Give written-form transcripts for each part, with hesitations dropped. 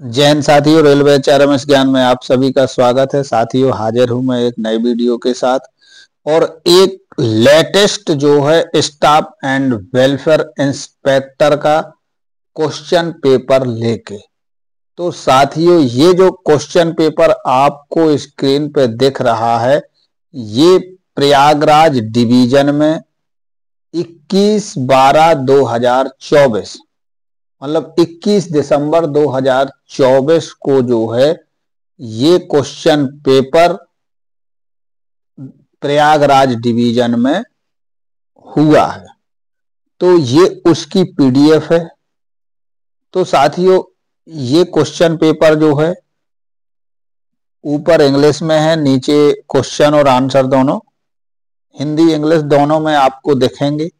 जय हिंद साथियों, railway HRMS ज्ञान में आप सभी का स्वागत है। साथियों, हाजिर हूं मैं एक नई वीडियो के साथ और एक लेटेस्ट जो है स्टाफ एंड वेलफेयर इंस्पेक्टर का क्वेश्चन पेपर लेके। तो साथियों, ये जो क्वेश्चन पेपर आपको स्क्रीन पे दिख रहा है, ये प्रयागराज डिवीजन में 21/12/2024 मतलब 21 दिसंबर 2024 को जो है ये क्वेश्चन पेपर प्रयागराज डिवीजन में हुआ है। तो ये उसकी पीडीएफ है। तो साथियों, ये क्वेश्चन पेपर जो है ऊपर इंग्लिश में है, नीचे क्वेश्चन और आंसर दोनों हिंदी इंग्लिश दोनों में आपको दिखेंगे।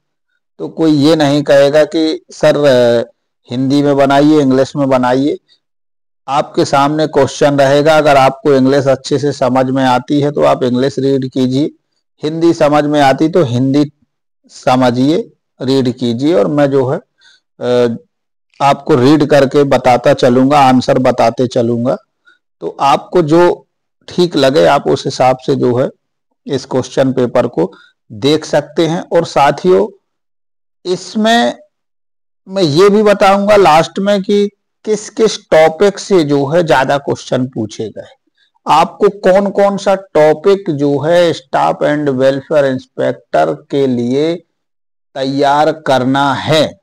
तो कोई ये नहीं कहेगा कि सर हिंदी में बनाइए, इंग्लिश में बनाइए। आपके सामने क्वेश्चन रहेगा। अगर आपको इंग्लिश अच्छे से समझ में आती है तो आप इंग्लिश रीड कीजिए, हिंदी समझ में आती तो हिंदी समझिए, रीड कीजिए, और मैं जो है आपको रीड करके बताता चलूंगा, आंसर बताते चलूंगा। तो आपको जो ठीक लगे आप उस हिसाब से जो है इस क्वेश्चन पेपर को देख सकते हैं। और साथियों, इसमें मैं ये भी बताऊंगा लास्ट में कि किस किस टॉपिक से जो है ज्यादा क्वेश्चन पूछे गए, आपको कौन कौन सा टॉपिक जो है स्टाफ एंड वेलफेयर इंस्पेक्टर के लिए तैयार करना है।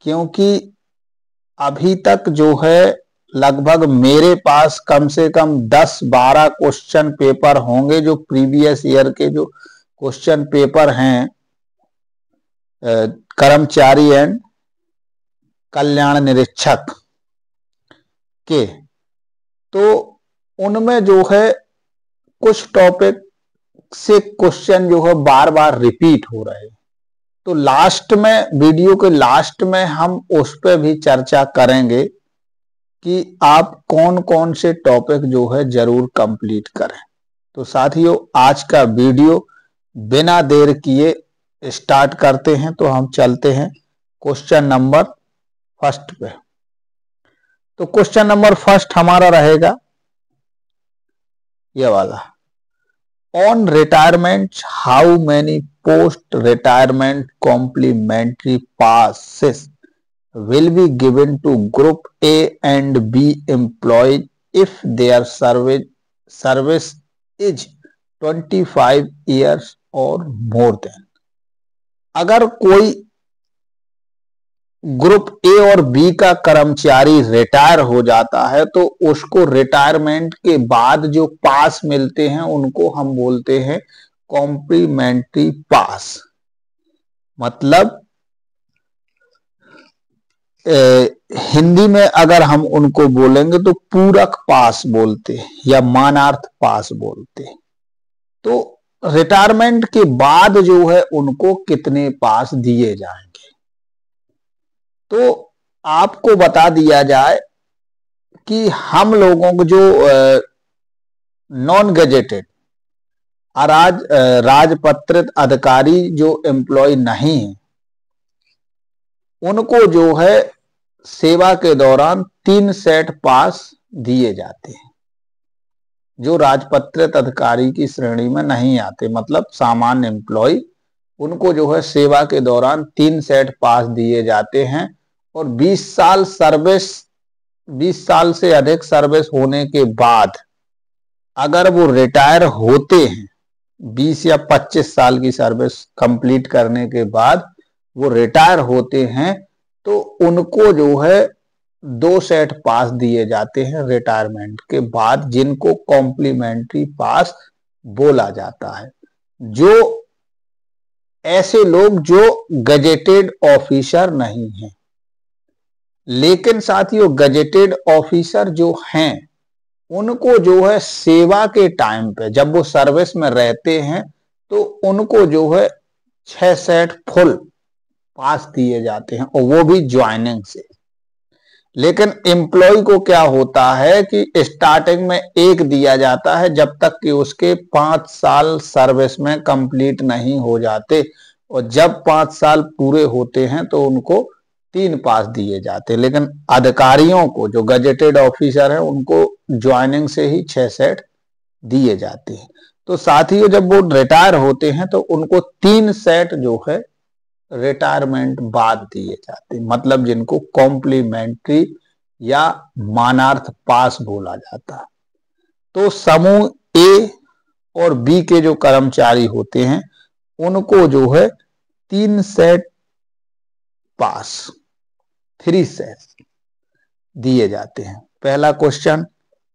क्योंकि अभी तक जो है लगभग मेरे पास कम से कम 10-12 क्वेश्चन पेपर होंगे जो प्रीवियस ईयर के जो क्वेश्चन पेपर हैं कर्मचारी एंड कल्याण निरीक्षक के। तो उनमें जो है कुछ टॉपिक से क्वेश्चन जो है बार बार रिपीट हो रहे हैं। तो लास्ट में, वीडियो के लास्ट में हम उस पर भी चर्चा करेंगे कि आप कौन कौन से टॉपिक जो है जरूर कंप्लीट करें। तो साथियों, आज का वीडियो बिना देर किए स्टार्ट करते हैं। तो हम चलते हैं क्वेश्चन नंबर फर्स्ट पे। तो क्वेश्चन नंबर फर्स्ट हमारा रहेगा ये वाला, on retirement how many post retirement complimentary passes will be given to group A and B employees if their service is 25 years or more than। अगर कोई group A और B का कर्मचारी retire हो जाता है तो उसको रिटायरमेंट के बाद जो पास मिलते हैं उनको हम बोलते हैं कॉम्प्लीमेंट्री पास। मतलब हिंदी में अगर हम उनको बोलेंगे तो पूरक पास बोलते या मानार्थ पास बोलते। तो रिटायरमेंट के बाद जो है उनको कितने पास दिए जाएंगे। तो आपको बता दिया जाए कि हम लोगों को जो नॉन गेजेटेड राजपत्रित अधिकारी जो एम्प्लॉय नहीं है उनको जो है सेवा के दौरान 3 सेट पास दिए जाते हैं। जो राजपत्रित अधिकारी की श्रेणी में नहीं आते, मतलब सामान्य एम्प्लॉय, उनको जो है सेवा के दौरान 3 सेट पास दिए जाते हैं। और 20 साल से अधिक सर्विस होने के बाद अगर वो रिटायर होते हैं, 20 या 25 साल की सर्विस कंप्लीट करने के बाद वो रिटायर होते हैं, तो उनको जो है 2 सेट पास दिए जाते हैं रिटायरमेंट के बाद, जिनको कॉम्प्लीमेंट्री पास बोला जाता है। जो ऐसे लोग जो गजेटेड ऑफिसर नहीं हैं। लेकिन साथियों, गजेटेड ऑफिसर जो हैं उनको जो है सेवा के टाइम पे जब वो सर्विस में रहते हैं तो उनको जो है 6 सेट फुल पास दिए जाते हैं, और वो भी ज्वाइनिंग से। लेकिन एम्प्लॉय को क्या होता है कि स्टार्टिंग में 1 दिया जाता है जब तक कि उसके 5 साल सर्विस में कंप्लीट नहीं हो जाते, और जब 5 साल पूरे होते हैं तो उनको 3 पास दिए जाते हैं, लेकिन अधिकारियों को जो गजेटेड ऑफिसर है उनको ज्वाइनिंग से ही 6 सेट दिए जाते हैं। तो साथियों जब वो रिटायर होते हैं तो उनको 3 सेट जो है रिटायरमेंट बाद दिए जाते हैं, मतलब जिनको कॉम्प्लीमेंट्री या मानार्थ पास बोला जाता है। तो समूह ए और बी के जो कर्मचारी होते हैं उनको जो है 3 सेट पास, 3 सेट दिए जाते हैं। पहला क्वेश्चन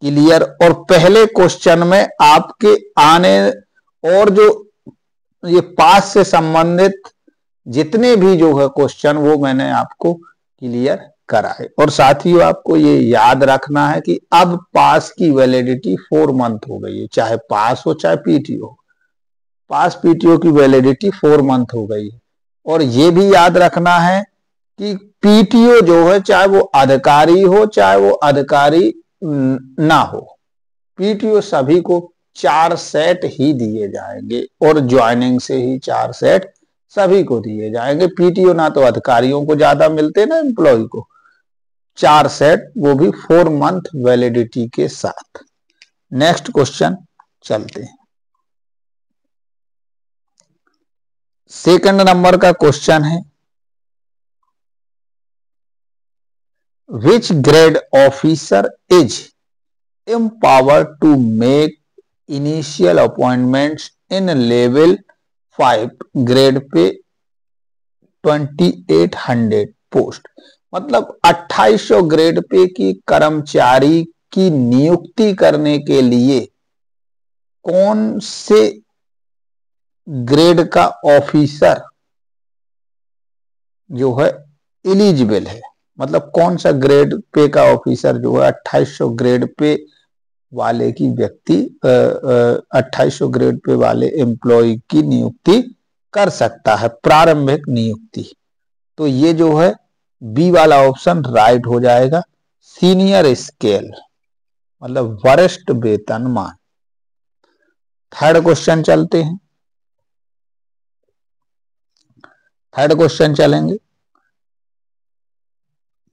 क्लियर। और पहले क्वेश्चन में आपके आने और जो ये पास से संबंधित जितने भी जो है क्वेश्चन वो मैंने आपको क्लियर कराए। और साथियों आपको ये याद रखना है कि अब पास की वैलिडिटी 4 मंथ हो गई है, चाहे पास हो चाहे पीटीओ। पास पीटीओ की वैलिडिटी 4 मंथ हो गई है। और ये भी याद रखना है कि पीटीओ जो है चाहे वो अधिकारी हो चाहे वो अधिकारी ना हो, पीटीओ सभी को 4 सेट ही दिए जाएंगे और ज्वाइनिंग से ही 4 सेट सभी को दिए जाएंगे। पीटीओ ना तो अधिकारियों को ज्यादा मिलते ना एम्प्लॉय को, 4 सेट वो भी 4 मंथ वैलिडिटी के साथ। नेक्स्ट क्वेश्चन चलते हैं। सेकंड नंबर का क्वेश्चन है, which grade officer is empowered to make initial appointments in level 5 grade pay 2800 post, मतलब 2800 ग्रेड पे की कर्मचारी की नियुक्ति करने के लिए कौन से ग्रेड का ऑफिसर जो है एलिजिबल है, मतलब कौन सा ग्रेड पे का ऑफिसर जो है 2800 ग्रेड पे वाले की व्यक्ति 2800 ग्रेड पे वाले एम्प्लॉय की नियुक्ति कर सकता है, प्रारंभिक नियुक्ति। तो ये जो है बी वाला ऑप्शन राइट हो जाएगा, सीनियर स्केल मतलब वरिष्ठ वेतनमान। थर्ड क्वेश्चन चलते हैं। थर्ड क्वेश्चन चलेंगे।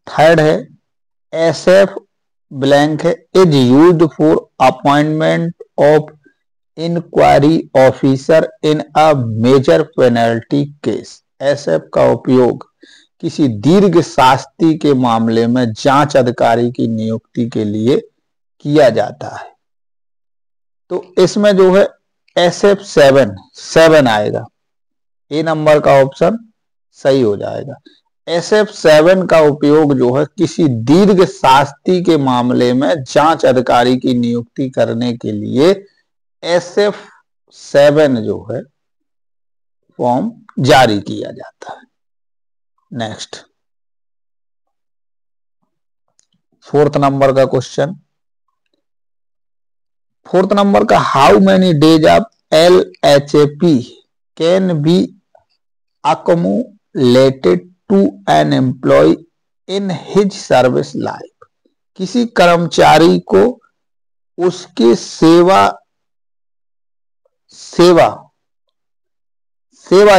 थर्ड है एसएफ ब्लैंक है is used for appointment of inquiry officer in a major penalty case. SF का उपयोग किसी दीर्घ शास्ति के मामले में जांच अधिकारी की नियुक्ति के लिए किया जाता है। तो इसमें जो है एसएफ 7 आएगा, ए नंबर का ऑप्शन सही हो जाएगा। एसएफ 7 का उपयोग जो है किसी दीर्घ शास्ति के मामले में जांच अधिकारी की नियुक्ति करने के लिए एसएफ 7 जो है फॉर्म जारी किया जाता है। नेक्स्ट फोर्थ नंबर का क्वेश्चन। फोर्थ नंबर का how many days of LHAP can be accumulated to an employee in his service life। किसी कर्मचारी को उसके सेवा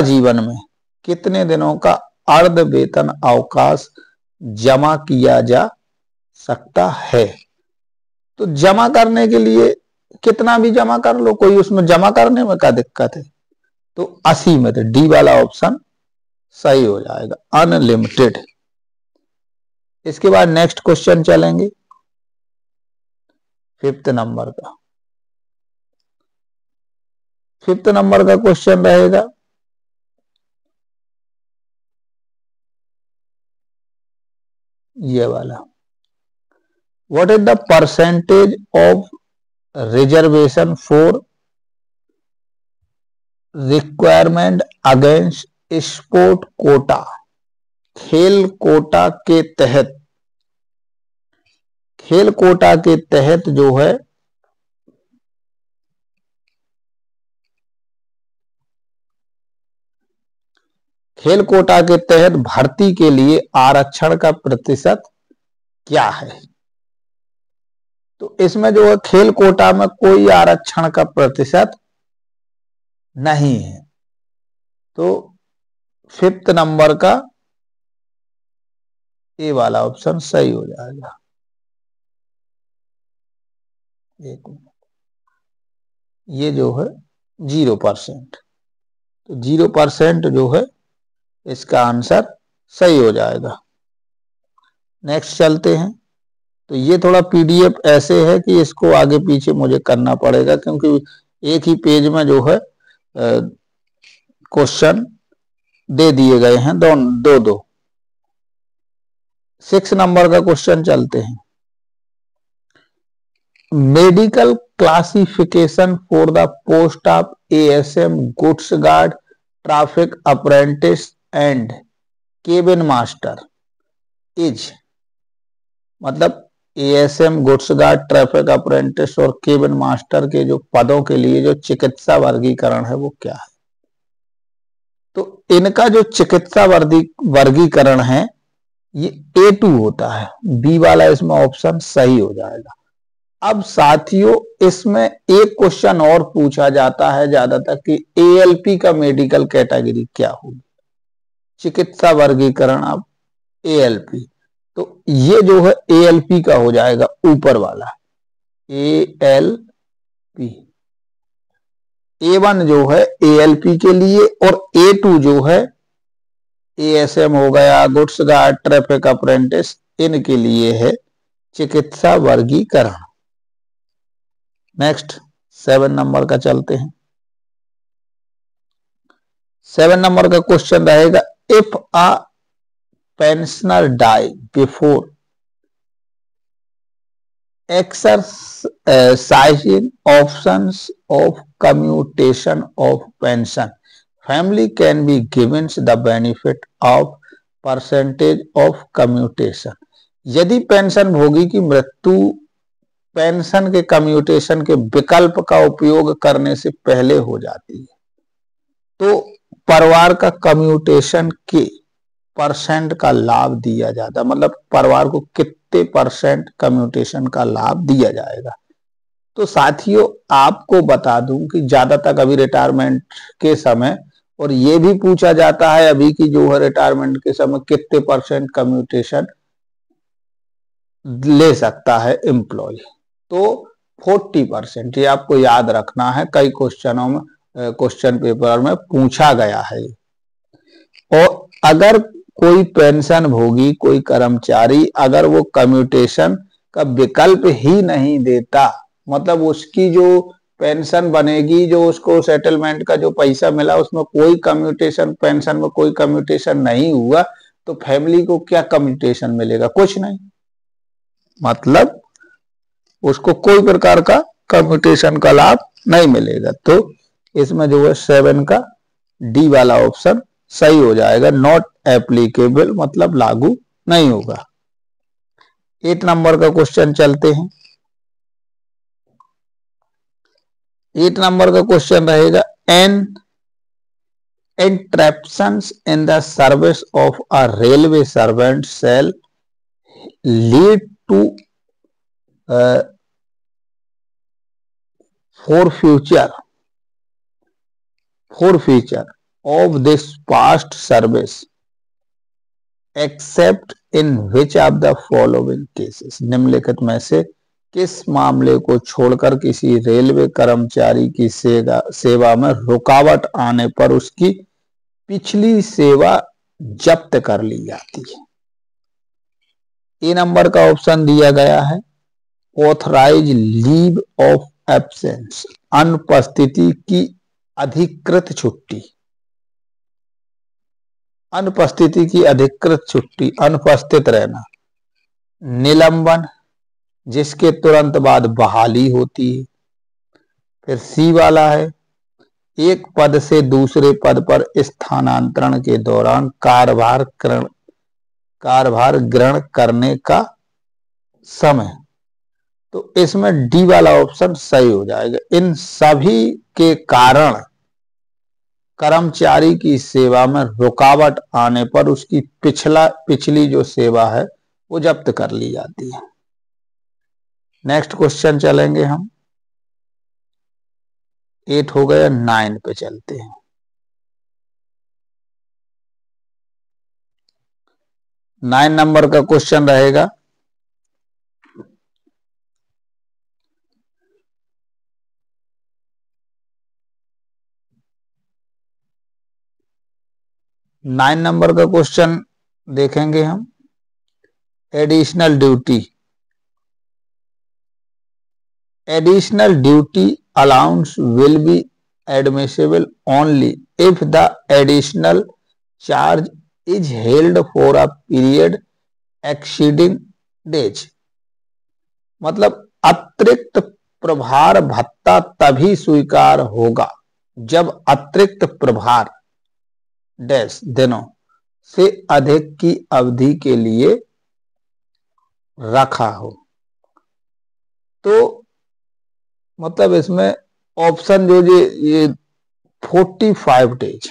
जीवन में कितने दिनों का अर्ध वेतन अवकाश जमा किया जा सकता है। तो जमा करने के लिए कितना भी जमा कर लो, कोई उसमें जमा करने में क्या दिक्कत है। तो 80 में तो डी वाला ऑप्शन सही हो जाएगा, अनलिमिटेड। इसके बाद नेक्स्ट क्वेश्चन चलेंगे फिफ्थ नंबर का। फिफ्थ नंबर का क्वेश्चन रहेगा ये वाला, what is the percentage of reservation for requirement against sport Kota. खेल कोटा के तहत जो है खेल कोटा के तहत भर्ती के लिए आरक्षण का प्रतिशत क्या है। तो इसमें जो है खेल कोटा में कोई आरक्षण का प्रतिशत नहीं है। तो फिफ्थ नंबर का ए वाला ऑप्शन सही हो जाएगा। एक मिनट, ये जो है 0%, तो 0% जो है इसका आंसर सही हो जाएगा। नेक्स्ट चलते हैं। तो ये थोड़ा पीडीएफ ऐसे है कि इसको आगे पीछे मुझे करना पड़ेगा, क्योंकि एक ही पेज में जो है क्वेश्चन दे दिए गए हैं दो दो दो। 6 नंबर का क्वेश्चन चलते हैं। Medical classification for the post of ASM goods guard, traffic apprentice and cabin master is, मतलब ASM goods guard, traffic apprentice और केबिन मास्टर के जो पदों के लिए जो चिकित्सा वर्गीकरण है वो क्या है। तो इनका जो चिकित्सा वर्गीकरण है ये A2 होता है। बी वाला इसमें ऑप्शन सही हो जाएगा। अब साथियों इसमें एक क्वेश्चन और पूछा जाता है ज्यादातर कि एएलपी का मेडिकल कैटेगरी क्या होगी, चिकित्सा वर्गीकरण अब एएलपी। तो ये जो है एएलपी का हो जाएगा ऊपर वाला एएलपी। A1 जो है एएलपी के लिए और A2 जो है एएसएम हो गया, गुड्स गार्ड, ट्रैफिक अप्रेंटिस, इनके लिए है चिकित्सा वर्गीकरण। नेक्स्ट 7 नंबर का चलते हैं। 7 नंबर का क्वेश्चन रहेगा, if a pensioner die before exercising options of commutation of pension, family can be given the benefit of percentage of commutation। यदि पेंशन भोगी की मृत्यु पेंशन के कम्यूटेशन के विकल्प का उपयोग करने से पहले हो जाती है तो परिवार का कम्यूटेशन के परसेंट का लाभ दिया जाता, मतलब परिवार को कितने परसेंट कम्यूटेशन का लाभ दिया जाएगा। तो साथियों आपको बता दूं कि ज्यादातर अभी रिटायरमेंट के समय, और ये भी पूछा जाता है अभी की जो है रिटायरमेंट के समय कितने परसेंट कम्यूटेशन ले सकता है एम्प्लॉय, तो 40%। ये आपको याद रखना है, कई क्वेश्चनों में क्वेश्चन पेपर में पूछा गया है। और अगर कोई पेंशन भोगी, कोई कर्मचारी अगर वो कम्यूटेशन का विकल्प ही नहीं देता, मतलब उसकी जो पेंशन बनेगी, जो उसको सेटलमेंट का जो पैसा मिला उसमें कोई कम्यूटेशन, पेंशन में कोई कम्यूटेशन नहीं हुआ, तो फैमिली को क्या कम्यूटेशन मिलेगा, कुछ नहीं, मतलब उसको कोई प्रकार का कम्यूटेशन का लाभ नहीं मिलेगा। तो इसमें जो है 7 का डी वाला ऑप्शन सही हो जाएगा, नॉट एप्लीकेबल, मतलब लागू नहीं होगा। 8 नंबर का क्वेश्चन चलते हैं। 8 नंबर का क्वेश्चन रहेगा, an interruptions in the service of a railway servant shall lead to forfeiture of this past service except in which of the following cases। निम्नलिखित में से किस मामले को छोड़कर किसी रेलवे कर्मचारी की सेवा में रुकावट आने पर उसकी पिछली सेवा जब्त कर ली जाती है। ए नंबर का ऑप्शन दिया गया है, ऑथराइज लीव ऑफ एब्सेंस, अनुपस्थिति की अधिकृत छुट्टी, अनुपस्थिति की अधिकृत छुट्टी, अनुपस्थित रहना। निलंबन, जिसके तुरंत बाद बहाली होती है। फिर सी वाला है, एक पद से दूसरे पद पर स्थानांतरण के दौरान कार्यभार ग्रहण करने का समय। तो इसमें डी वाला ऑप्शन सही हो जाएगा। इन सभी के कारण कर्मचारी की सेवा में रुकावट आने पर उसकी पिछली जो सेवा है वो जब्त कर ली जाती है। नेक्स्ट क्वेश्चन चलेंगे हम, 8 हो गया, 9 पे चलते हैं। 9 नंबर का क्वेश्चन रहेगा, नाइन नंबर का क्वेश्चन देखेंगे हम। Additional duty, additional duty allowance will be admissible only if the additional charge is held for a period exceeding days। मतलब अतिरिक्त प्रभार भत्ता तभी स्वीकार होगा जब अतिरिक्त प्रभार डैश दिनों से अधिक की अवधि के लिए रखा हो। तो मतलब इसमें ऑप्शन जो ये 45 डेज,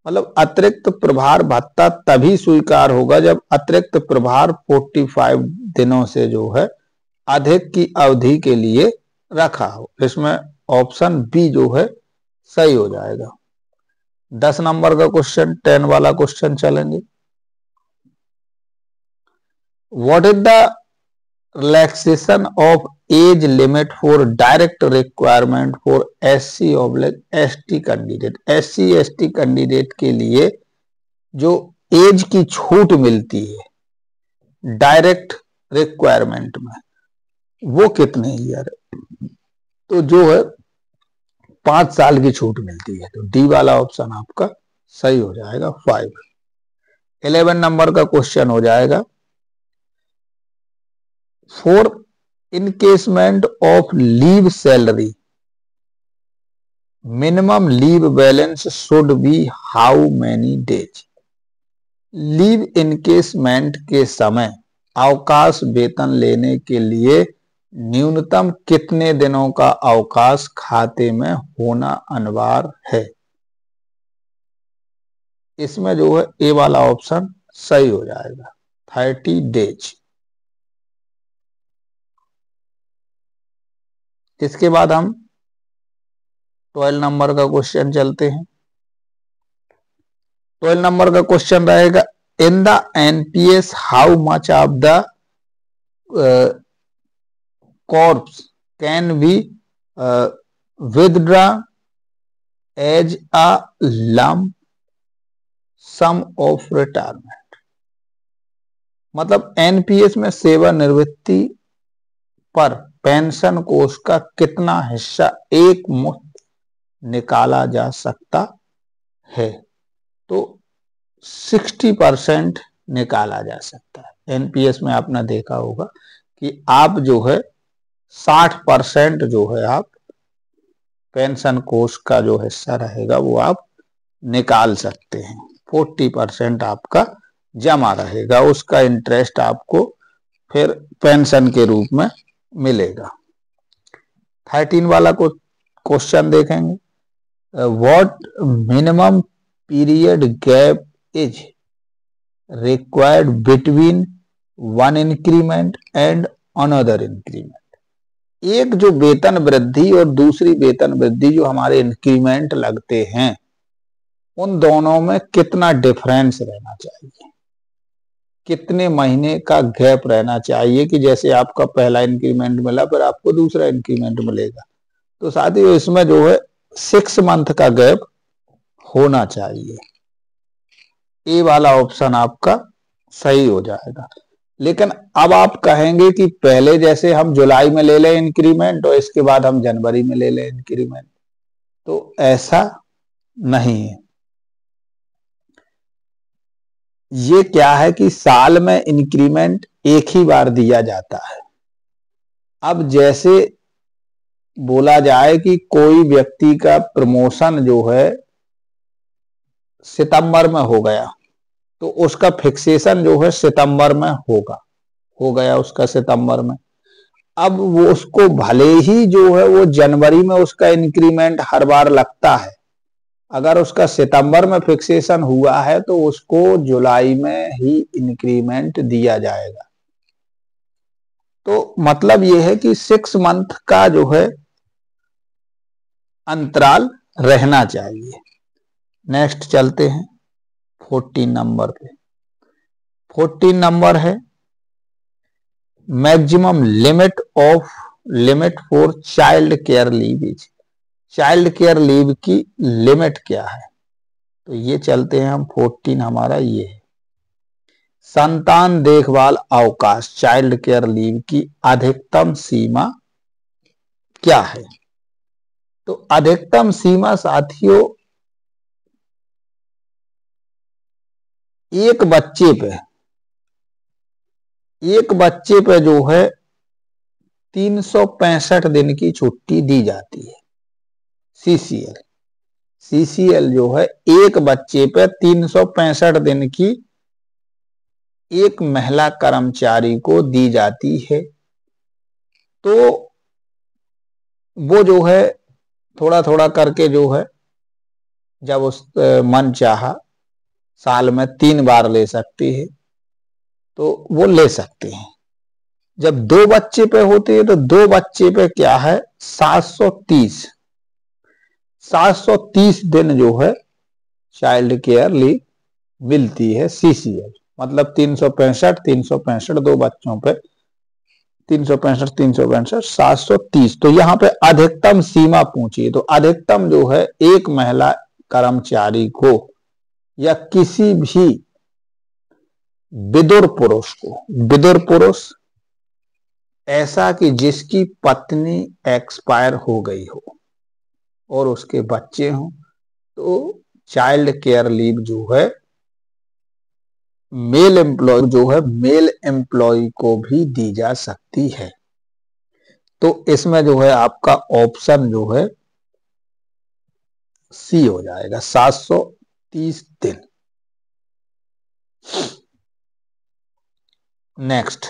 मतलब अतिरिक्त प्रभार भत्ता तभी स्वीकार होगा जब अतिरिक्त प्रभार 45 दिनों से जो है अधिक की अवधि के लिए रखा हो। इसमें ऑप्शन बी जो है सही हो जाएगा। 10 नंबर का क्वेश्चन, 10 वाला क्वेश्चन चलेंगे। What is the relaxation of age limit for direct requirement for SC/ST candidate. SC/ST candidate के लिए जो एज की छूट मिलती है डायरेक्ट रिक्वायरमेंट में वो कितने ईयर है? तो जो है 5 साल की छूट मिलती है। तो डी वाला ऑप्शन आपका सही हो जाएगा 5। 11 नंबर का क्वेश्चन हो जाएगा, for encasement of leave salary minimum leave balance should be how many days. Leave encasement के समय अवकाश वेतन लेने के लिए न्यूनतम कितने दिनों का अवकाश खाते में होना अनिवार्य है? इसमें जो है ए वाला ऑप्शन सही हो जाएगा 30 डेज। इसके बाद हम 12 नंबर का क्वेश्चन चलते हैं। 12 नंबर का क्वेश्चन रहेगा, in the NPS how much of the corpus can be withdraw as a lump sum of retirement. मतलब एनपीएस में सेवानिवृत्ति पर पेंशन कोष का कितना हिस्सा एक मुश्त निकाला जा सकता है? तो 60% निकाला जा सकता है। एनपीएस में आपने देखा होगा कि आप जो है 60% जो है आप पेंशन कोष का जो हिस्सा रहेगा वो आप निकाल सकते हैं। 40% आपका जमा रहेगा, उसका इंटरेस्ट आपको फिर पेंशन के रूप में मिलेगा। 13 वाला को क्वेश्चन देखेंगे, what minimum period gap is required between one increment and another increment. एक जो वेतन वृद्धि और दूसरी वेतन वृद्धि जो हमारे इंक्रीमेंट लगते हैं उन दोनों में कितना डिफरेंस रहना चाहिए, कितने महीने का गैप रहना चाहिए कि जैसे आपका पहला इंक्रीमेंट मिला फिर आपको दूसरा इंक्रीमेंट मिलेगा। तो साथियों इसमें जो है 6 मंथ का गैप होना चाहिए। ए वाला ऑप्शन आपका सही हो जाएगा। लेकिन अब आप कहेंगे कि पहले जैसे हम जुलाई में ले लें इंक्रीमेंट और इसके बाद हम जनवरी में ले लें इंक्रीमेंट, तो ऐसा नहीं है। ये क्या है कि साल में इंक्रीमेंट एक ही बार दिया जाता है। अब जैसे बोला जाए कि कोई व्यक्ति का प्रमोशन जो है सितंबर में हो गया तो उसका फिक्सेशन जो है सितंबर में हो गया उसका सितंबर में। अब वो उसको भले ही जो है वो जनवरी में उसका इंक्रीमेंट हर बार लगता है, अगर उसका सितंबर में फिक्सेशन हुआ है तो उसको जुलाई में ही इंक्रीमेंट दिया जाएगा। तो मतलब ये है कि 6 मंथ का जो है अंतराल रहना चाहिए। नेक्स्ट चलते हैं 14 नंबर पे। 14 नंबर है maximum limit for child care leave is. Child care leave की लिमिट क्या है? तो ये चलते हैं हम 14 हमारा ये है संतान देखभाल अवकाश चाइल्ड केयर लीव की अधिकतम सीमा क्या है? तो अधिकतम सीमा साथियों एक बच्चे पे जो है 365 दिन की छुट्टी दी जाती है। सीसीएल जो है एक बच्चे पे 365 दिन की एक महिला कर्मचारी को दी जाती है। तो वो जो है थोड़ा थोड़ा करके जो है जब उस मन चाहा साल में 3 बार ले सकती है तो वो ले सकते हैं। जब 2 बच्चे पे होती है तो 2 बच्चे पे क्या है 730 दिन जो है चाइल्ड केयर लीव मिलती है सीसीएल। मतलब 365 2 बच्चों पे 365 730। तो यहाँ पे अधिकतम सीमा पूछिए तो अधिकतम जो है एक महिला कर्मचारी को या किसी भी विदुर पुरुष ऐसा कि जिसकी पत्नी एक्सपायर हो गई हो और उसके बच्चे हों तो चाइल्ड केयर लीव जो है मेल एम्प्लॉय को भी दी जा सकती है। तो इसमें जो है आपका ऑप्शन जो है सी हो जाएगा 730 दिन। नेक्स्ट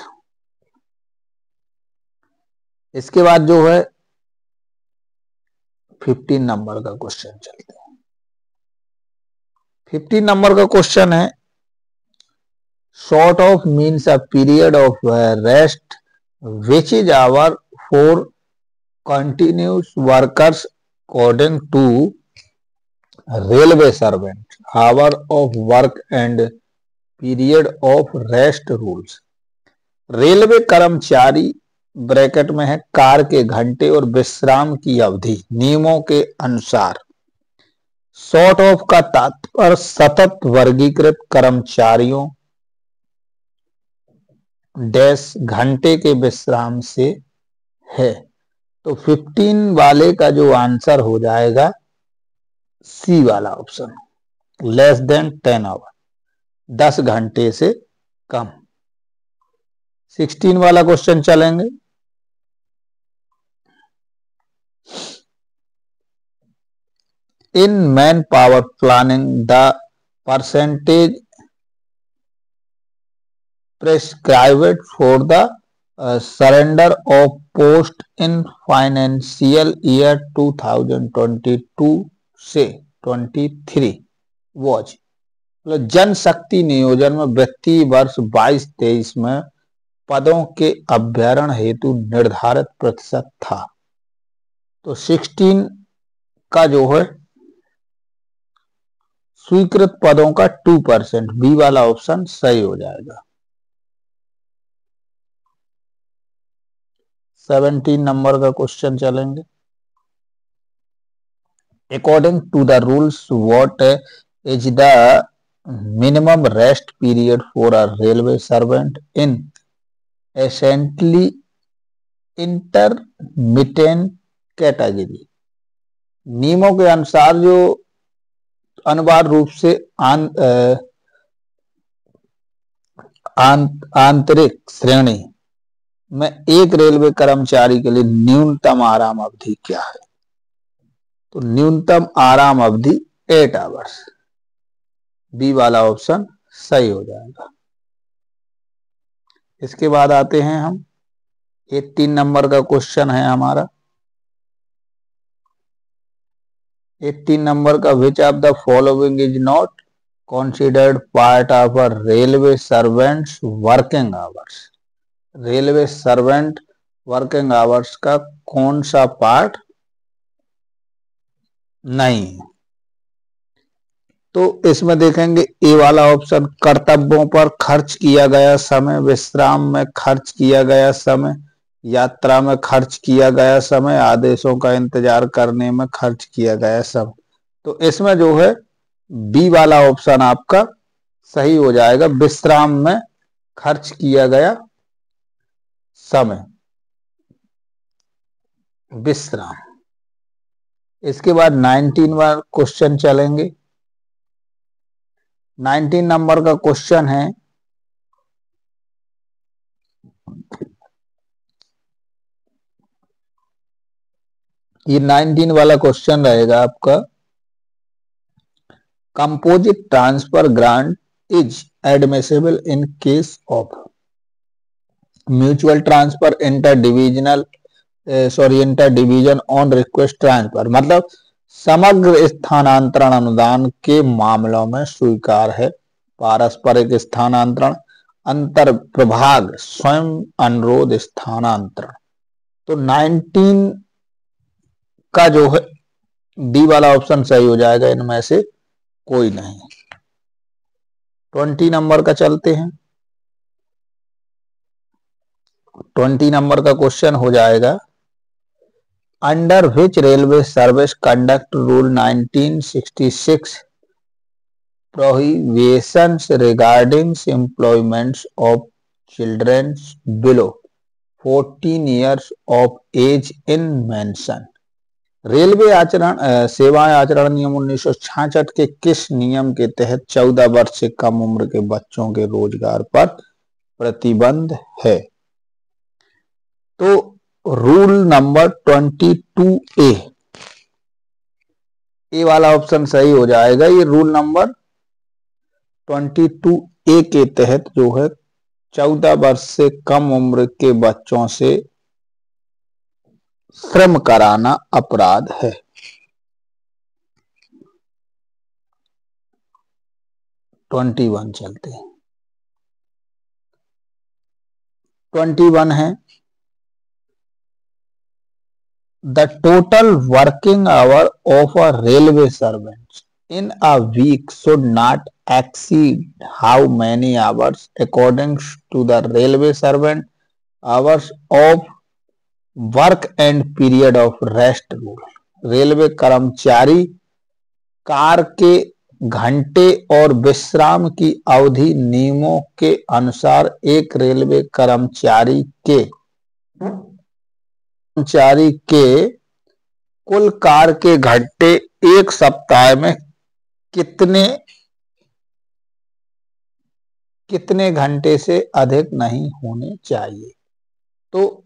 इसके बाद जो है 15 नंबर का क्वेश्चन चलते हैं। 15 नंबर का क्वेश्चन है short of means a period of rest which is hour for continuous workers according to railway servant hour of work and period of rest rules। Railway कर्मचारी ब्रैकेट में है car के घंटे और विश्राम की अवधि नियमों के अनुसार। शॉर्ट ऑफ का तात्पर्य सतत वर्गीकृत कर्मचारियों डैश घंटे के विश्राम से है। तो 15 वाले का जो आंसर हो जाएगा सी वाला ऑप्शन लेस देन 10 आवर 10 घंटे से कम। 16 वाला क्वेश्चन चलेंगे। In man power planning the percentage prescribed for the surrender of post in financial year 2022 से 23 was मतलब जनशक्ति नियोजन में वित्तीय वर्ष 22-23 में पदों के अभ्यरण हेतु निर्धारित प्रतिशत था। तो 16 का जो है स्वीकृत पदों का 2%, बी वाला ऑप्शन सही हो जाएगा। 17 नंबर का क्वेश्चन चलेंगे। According to the rules what is the minimum rest period for a railway servant in essentially intermittent category. नियमों के अनुसार जो अनिवार्य रूप से आंतरिक श्रेणी में एक रेलवे कर्मचारी के लिए न्यूनतम आराम अवधि क्या है? तो न्यूनतम आराम अवधि 8 आवर्स, बी वाला ऑप्शन सही हो जाएगा। इसके बाद आते हैं हम 18 नंबर का क्वेश्चन है हमारा। 18 नंबर का which of the following is not considered part of a railway servant's working hours। Railway servant working hours का कौन सा पार्ट नहीं है? तो इसमें देखेंगे ए वाला ऑप्शन, कर्तव्यों पर खर्च किया गया समय, विश्राम में खर्च किया गया समय, यात्रा में खर्च किया गया समय, आदेशों का इंतजार करने में खर्च किया गया समय। तो इसमें जो है बी वाला ऑप्शन आपका सही हो जाएगा, विश्राम में खर्च किया गया समय, विश्राम। इसके बाद 19वां क्वेश्चन चलेंगे। 19 नंबर का क्वेश्चन है, ये 19 वाला क्वेश्चन रहेगा आपका, composite transfer grant is admissible in case of mutual transfer, inter division on request transfer. मतलब समग्र स्थानांतरण अनुदान के मामलों में स्वीकार है, पारस्परिक स्थानांतरण, अंतर प्रभाग स्वयं अनुरोध स्थानांतरण। तो 19 का जो है डी वाला ऑप्शन सही हो जाएगा, इनमें से कोई नहीं। 20 नंबर का चलते हैं। 20 नंबर का क्वेश्चन हो जाएगा, under which railway service conduct rule 1966 prohibitions regarding employments of children below 14 years of age in mention। Railway आचरण सेवाएं आचरण नियम 1966 के किस नियम के तहत 14 वर्ष से कम उम्र के बच्चों के रोजगार पर प्रतिबंध है? तो रूल नंबर 22A, ए वाला ऑप्शन सही हो जाएगा। ये रूल नंबर 22A के तहत जो है 14 वर्ष से कम उम्र के बच्चों से श्रम कराना अपराध है। 21 चलते हैं। 21 है, the total working hour of a railway servant in a week should not exceed how many hours according to the railway servant hours of work and period of rest rule। Railway कर्मचारी कार्य के घंटे और विश्राम की अवधि नियमों के अनुसार एक रेलवे कर्मचारी के कुल कार्य के घंटे एक सप्ताह में कितने घंटे से अधिक नहीं होने चाहिए? तो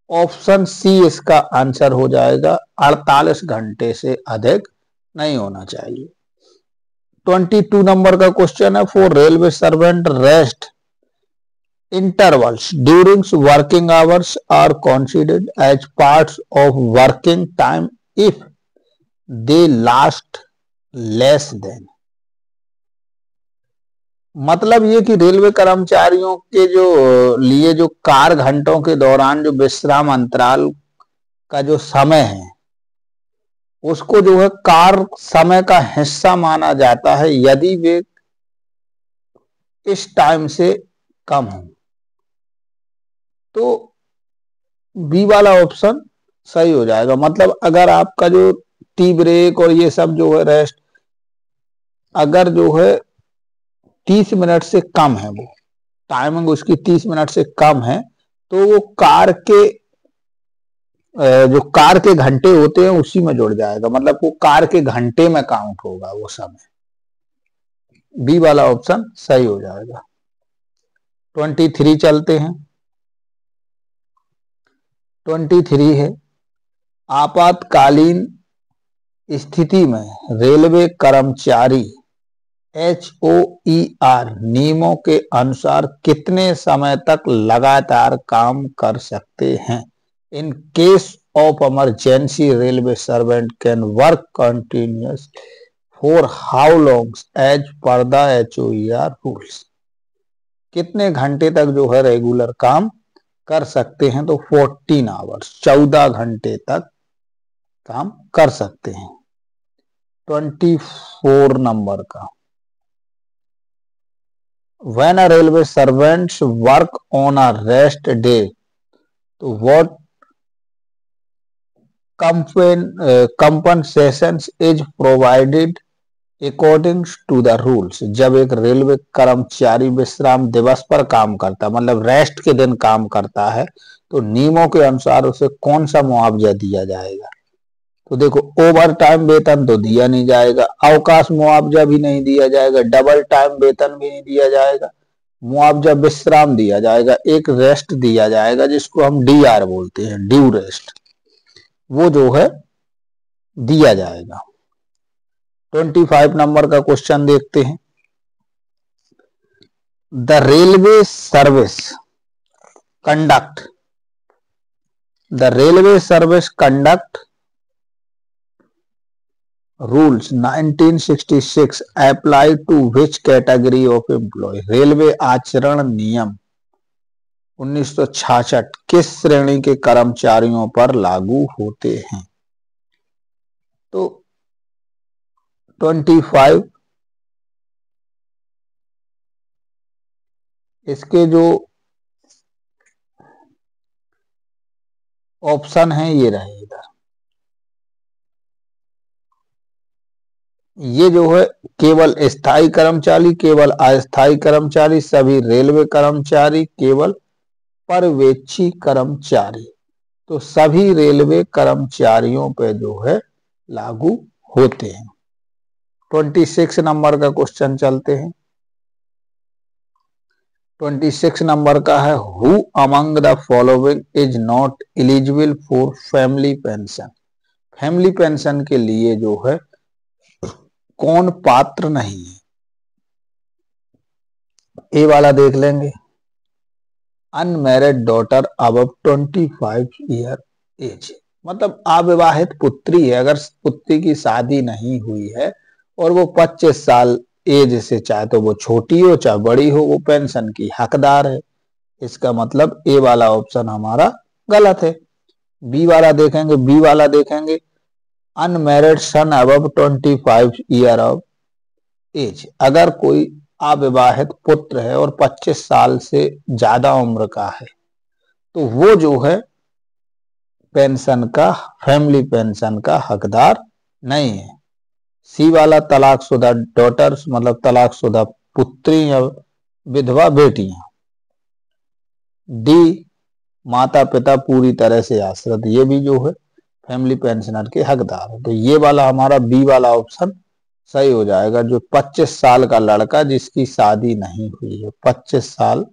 ऑप्शन सी इसका आंसर हो जाएगा, 48 घंटे से अधिक नहीं होना चाहिए। 22 नंबर का क्वेश्चन है, for railway servant rest intervals during working hours are considered as parts of working time if they last less than। मतलब ये कि रेलवे कर्मचारियों के जो लिए जो कार्य घंटों के दौरान जो विश्राम अंतराल का जो समय है उसको जो है कार्य समय का हिस्सा माना जाता है यदि वे इस टाइम से कम हो। तो बी वाला ऑप्शन सही हो जाएगा। मतलब अगर आपका जो टी ब्रेक और ये सब जो है रेस्ट अगर जो है 30 मिनट से कम है, वो टाइमिंग उसकी 30 मिनट से कम है, तो वो जो कार के घंटे होते हैं उसी में जुड़ जाएगा। मतलब वो कार के घंटे में काउंट होगा वो समय। बी वाला ऑप्शन सही हो जाएगा। 23 चलते हैं। 23 है, आपातकालीन स्थिति में रेलवे कर्मचारी HOER नियमों के अनुसार कितने समय तक लगातार काम कर सकते हैं? In case of emergency railway servant can work continuous for how long as per the HOER rules. कितने घंटे तक जो है रेगुलर काम कर सकते हैं? तो 14 आवर्स, 14 घंटे तक काम कर सकते हैं। 24 नंबर का, when a railway servants work on a rest day, तो what compensation is provided according to the rules। जब एक रेलवे कर्मचारी विश्राम दिवस पर काम करता है, मतलब रेस्ट के दिन काम करता है, तो नियमों के अनुसार उसे कौन सा मुआवजा दिया जाएगा। तो देखो, ओवर टाइम वेतन तो दिया नहीं जाएगा, अवकाश मुआवजा भी नहीं दिया जाएगा, डबल टाइम वेतन भी नहीं दिया जाएगा, मुआवजा विश्राम दिया जाएगा, एक रेस्ट दिया जाएगा जिसको हम डीआर बोलते हैं, ड्यू रेस्ट, वो जो है दिया जाएगा। 25 नंबर का क्वेश्चन देखते हैं। The railway service conduct rules 1966 apply to which category of employ. Railway आचरण नियम 1966 किस श्रेणी के कर्मचारियों पर लागू होते हैं। तो 25 इसके जो ऑप्शन है ये रहेगा, ये जो है केवल स्थायी कर्मचारी, केवल अस्थायी कर्मचारी, सभी रेलवे कर्मचारी, केवल पर्यवेक्षी कर्मचारी। तो सभी रेलवे कर्मचारियों पे जो है लागू होते हैं। 26 नंबर का क्वेश्चन चलते हैं। 26 नंबर का है, who among the following is not eligible for family pension. Family pension के लिए जो है कौन पात्र नहीं है। ए वाला देख लेंगे, unmarried daughter above 25 year age, मतलब अविवाहित पुत्री है, अगर पुत्री की शादी नहीं हुई है और वो 25 साल एज से, चाहे तो वो छोटी हो चाहे बड़ी हो, वो पेंशन की हकदार है। इसका मतलब ए वाला ऑप्शन हमारा गलत है। बी वाला देखेंगे, unmarried son above 25 year of age, अगर कोई अविवाहित पुत्र है और 25 साल से ज्यादा उम्र का है, तो वो जो है पेंशन का, फैमिली पेंशन का हकदार नहीं है। सी वाला तलाकशुदा डॉटर्स, मतलब तलाकशुदा पुत्री या विधवा बेटियां। डी माता पिता पूरी तरह से आश्रित, ये भी जो है फैमिली पेंशनर के हकदार है। तो ये वाला हमारा बी वाला ऑप्शन सही हो जाएगा, जो 25 साल का लड़का जिसकी शादी नहीं हुई है, 25 साल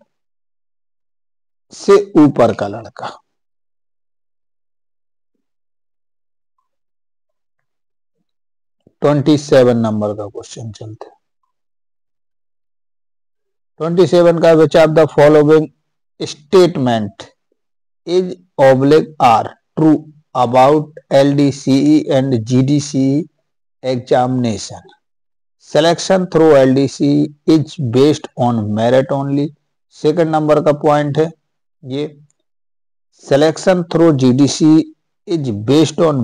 से ऊपर का लड़का। तो 27 नंबर का क्वेश्चन चलते हैं। 27 का, which of the following statement is oblique are true about LDCE and GDCE examination. Selection through LDCE is based on merit only. Second number का पॉइंट है ये, selection through GDCE is based on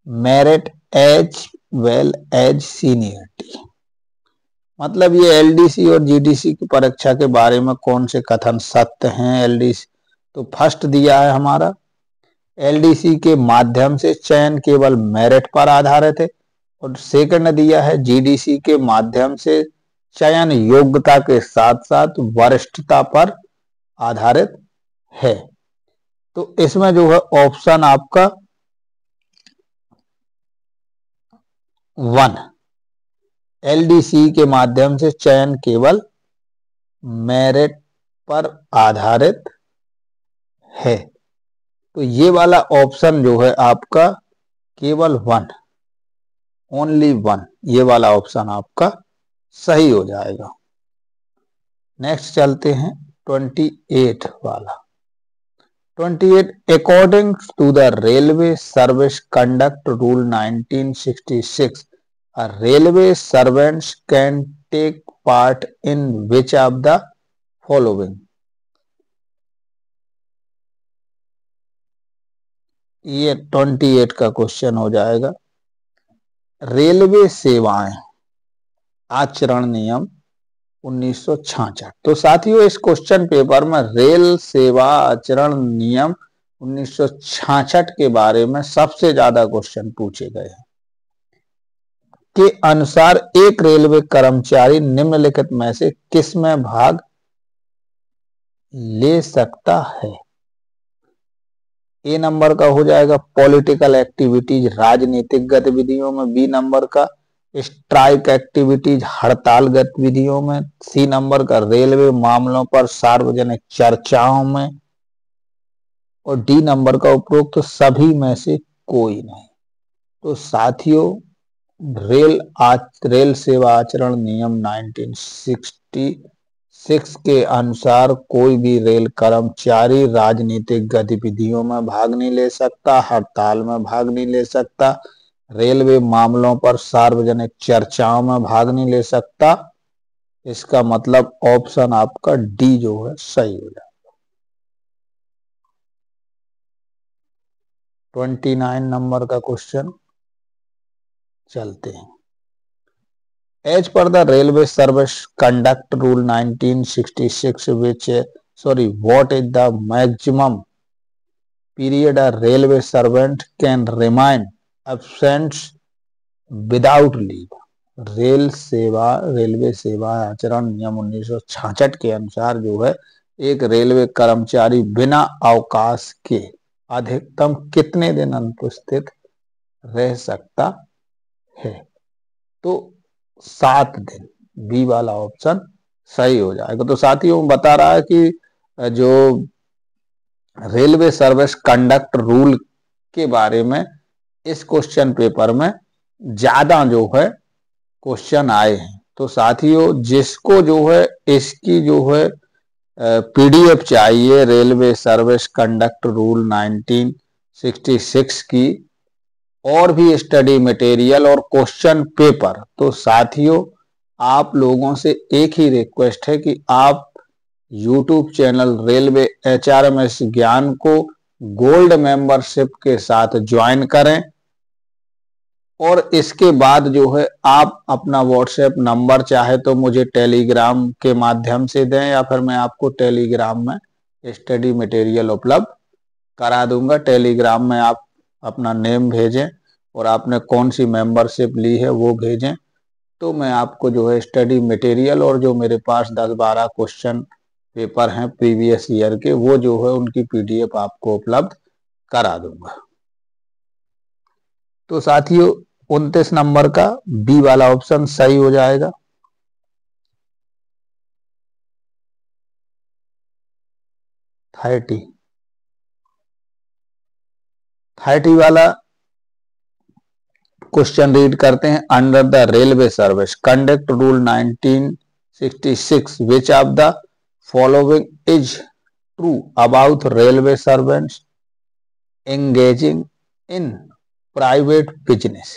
merit as well as seniority. मतलब ये LDC और GDC की परीक्षा के बारे में कौन से कथन सत्य हैं। LDC तो फर्स्ट दिया है हमारा, LDC के माध्यम से चयन केवल मेरिट पर आधारित है, और सेकंड दिया है GDC के माध्यम से चयन योग्यता के साथ साथ वरिष्ठता पर आधारित है। तो इसमें जो है ऑप्शन आपका 1, LDC के माध्यम से चयन केवल मेरिट पर आधारित है। तो ये वाला ऑप्शन जो है आपका केवल 1, ओनली 1, ये वाला ऑप्शन आपका सही हो जाएगा। नेक्स्ट चलते हैं 28 वाला। 28, according to the railway service conduct rule 1966, a railway servants can take part in which of the following। ये 28 का क्वेश्चन हो जाएगा। रेलवे सेवाएं आचरण नियम 1966। तो साथियों इस क्वेश्चन पेपर में रेल सेवा आचरण नियम 1966 के बारे में सबसे ज्यादा क्वेश्चन पूछे गए हैं। के अनुसार एक रेलवे कर्मचारी निम्नलिखित में से किस में भाग ले सकता है? ए नंबर का हो जाएगा पॉलिटिकल एक्टिविटीज, राजनीतिक गतिविधियों में। बी नंबर का स्ट्राइक एक्टिविटीज, हड़ताल गतिविधियों में। सी नंबर का रेलवे मामलों पर सार्वजनिक चर्चाओं में। और डी नंबर का उपरोक्त तो सभी में से कोई नहीं। तो साथियों रेल सेवा आचरण नियम 1966 के अनुसार कोई भी रेल कर्मचारी राजनीतिक गतिविधियों में भाग नहीं ले सकता, हड़ताल में भाग नहीं ले सकता, रेलवे मामलों पर सार्वजनिक चर्चाओं में भाग नहीं ले सकता। इसका मतलब ऑप्शन आपका डी जो है सही हो जाएगा। 29 नंबर का क्वेश्चन चलते हैं। As per the railway service conduct rule 1966 what is the maximum period a railway servant can remain absent without leave? Railway सेवा आचरण नियम 1966 के अनुसार जो है एक रेलवे कर्मचारी बिना अवकाश के अधिकतम कितने दिन अनुपस्थित रह सकता है? तो 7 दिन। बी वाला ऑप्शन सही हो जाएगा। तो साथियों बता रहा है कि जो रेलवे सर्विस कंडक्ट रूल के बारे में इस क्वेश्चन पेपर में ज्यादा जो है क्वेश्चन आए हैं। तो साथियों जिसको जो है इसकी जो है पीडीएफ चाहिए रेलवे सर्विस कंडक्ट रूल 1966 की और भी स्टडी मटेरियल और क्वेश्चन पेपर, तो साथियों आप लोगों से एक ही रिक्वेस्ट है कि आप YouTube चैनल रेलवे HRMS ज्ञान को गोल्ड मेंबरशिप के साथ ज्वाइन करें और इसके बाद जो है आप अपना व्हाट्सएप नंबर चाहे तो मुझे टेलीग्राम के माध्यम से दें या फिर मैं आपको टेलीग्राम में स्टडी मटेरियल उपलब्ध करा दूंगा। टेलीग्राम में आप अपना नेम भेजें और आपने कौन सी मेंबरशिप ली है वो भेजें, तो मैं आपको जो है स्टडी मटेरियल और जो मेरे पास 10-12 क्वेश्चन पेपर हैं प्रीवियस ईयर के वो जो है उनकी पीडीएफ आपको उपलब्ध करा दूंगा। तो साथियों 29 नंबर का बी वाला ऑप्शन सही हो जाएगा। 30 वाला क्वेश्चन रीड करते हैं। Under the railway service conduct rule 1966 which of the following is true about railway servants engaging in private business?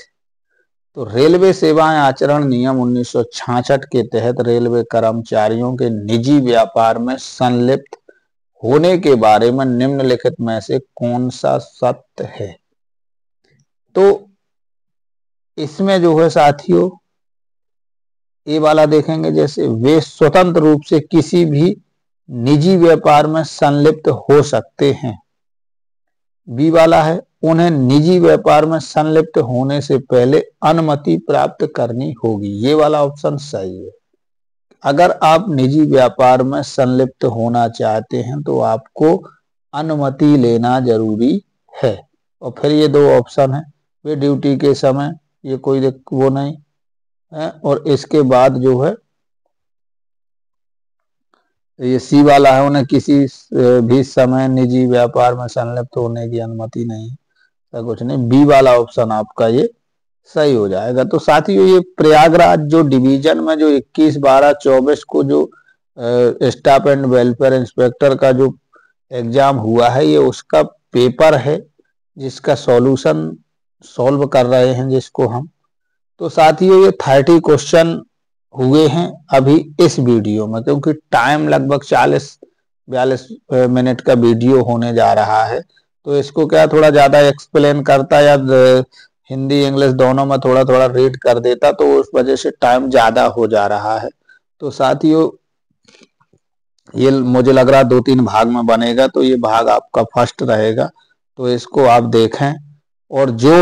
तो रेलवे सेवाएं आचरण नियम 1966 के तहत रेलवे कर्मचारियों के निजी व्यापार में संलिप्त होने के बारे में निम्नलिखित में से कौन सा सत्य है? तो इसमें जो है साथियों ये वाला देखेंगे, जैसे वे स्वतंत्र रूप से किसी भी निजी व्यापार में संलिप्त हो सकते हैं। बी वाला है उन्हें निजी व्यापार में संलिप्त होने से पहले अनुमति प्राप्त करनी होगी। ये वाला ऑप्शन सही है। अगर आप निजी व्यापार में संलिप्त होना चाहते हैं तो आपको अनुमति लेना जरूरी है। और फिर ये 2 ऑप्शन है, वे ड्यूटी के समय, ये कोई वो नहीं है। और इसके बाद जो है ये सी वाला है, उन्हें किसी भी समय निजी व्यापार में संलिप्त होने की अनुमति नहीं, ऐसा कुछ नहीं। बी वाला ऑप्शन आपका ये सही हो जाएगा। तो साथियों ये प्रयागराज जो डिवीजन में जो 21/12/24 को जो स्टाफ एंड वेलफेयर इंस्पेक्टर का जो एग्जाम हुआ है ये उसका पेपर है जिसका सॉल्यूशन सॉल्व कर रहे हैं जिसको हम। तो साथियों ये 30 क्वेश्चन हुए हैं अभी इस वीडियो में, क्योंकि टाइम लगभग 40-42 मिनट का वीडियो होने जा रहा है। तो इसको क्या थोड़ा ज्यादा एक्सप्लेन करता या हिंदी इंग्लिश दोनों में थोड़ा थोड़ा रीड कर देता, तो उस वजह से टाइम ज़्यादा हो जा रहा है। तो साथियों, ये मुझे लग रहा है 2-3 भाग में बनेगा, तो ये भाग आपका फर्स्ट रहेगा, तो इसको आप देखें। और जो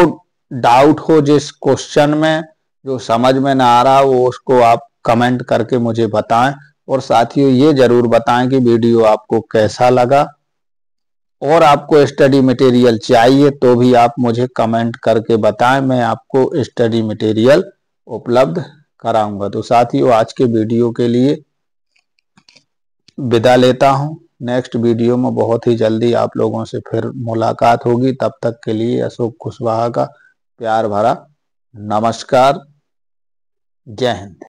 डाउट हो जिस क्वेश्चन में, जो समझ में ना आ रहा, वो उसको आप कमेंट करके मुझे बताएं। और साथियों, ये जरूर बताएं कि वीडियो आपको कैसा लगा, और आपको स्टडी मटेरियल चाहिए तो भी आप मुझे कमेंट करके बताएं, मैं आपको स्टडी मटेरियल उपलब्ध कराऊंगा। तो साथियों, आज के वीडियो के लिए विदा लेता हूं। नेक्स्ट वीडियो में बहुत ही जल्दी आप लोगों से फिर मुलाकात होगी। तब तक के लिए अशोक कुशवाहा का प्यार भरा नमस्कार। जय हिंद।